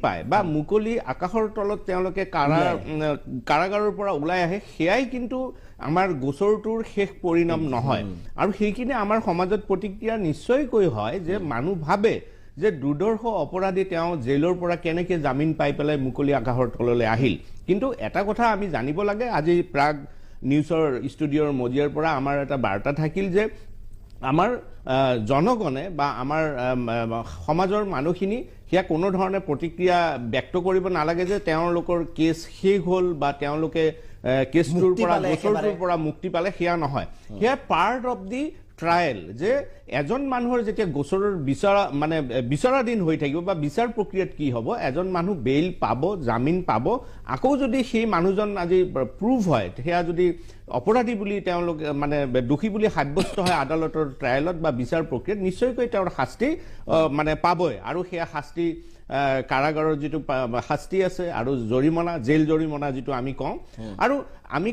পায় বা মুকলি আকাশৰ তলত তেওঁলোকে কাৰাগাৰৰ পৰা ওলাই আহে সেয়াই কিন্তু আমাৰ গোচৰটোৰ শেষ পৰিণাম নহয় আৰু সেইখিনি আমাৰ সমাজত প্ৰতিক্ৰিয়া নিশ্চয়কৈ হয় যে মানুহ ভাবে যে দুৰ্দৰ্শ অপৰাধী তেওঁ জেলৰ পৰা কেনেকৈ জামিন পাই পেলাই মুকলি আকাশৰ তললৈ আহিল কিন্তু এটা কথা আমি জানিব লাগে আজি প্ৰাগ নিউজৰ ষ্টুডিঅ'ৰ মজিয়াৰ পৰা আমাৰ এটা বাৰ্তা থাকিল যে আমাৰ জনগণে বা আমাৰ সমাজৰ মানুহখিনি সেয়া কোনো ধৰণে প্ৰতিক্ৰিয়া ব্যক্ত কৰিব নালাগে যে তেওঁলোকৰ কেছ শেষ হ'ল বা তেওঁলোকে কেছটোৰ পৰা গোচৰটোৰ পৰা মুক্তি পালে সেয়া নহয় সেয়া পাৰ্ট অফ দি ট্ৰায়েল যে এজন মানুহৰ যেতিয়া গোচৰৰ বিচাৰাধীন হৈ থাকিব বা বিচাৰ প্ৰক্ৰিয়াত কি হ'ব এজন মানুহ বেইল পাব জামিন পাব আকৌ যদি সেই মানুহজন আজি প্ৰুভ হয় সেয়া যদি অপৰাধী বুলি তেওঁলোক দোষী বুলি সাব্যস্ত হয় আদালতৰ ট্ৰায়েলত বা বিচাৰ প্ৰক্ৰিয়াত নিশ্চয়কৈ তেওঁৰ শাস্তি পাবই আৰু সেয়া শাস্তি কাৰাগাৰৰ যিটো শাস্তি আছে আৰু জৰিমনা জেল জৰিমনা যিটো আমি কওঁ আৰু আমি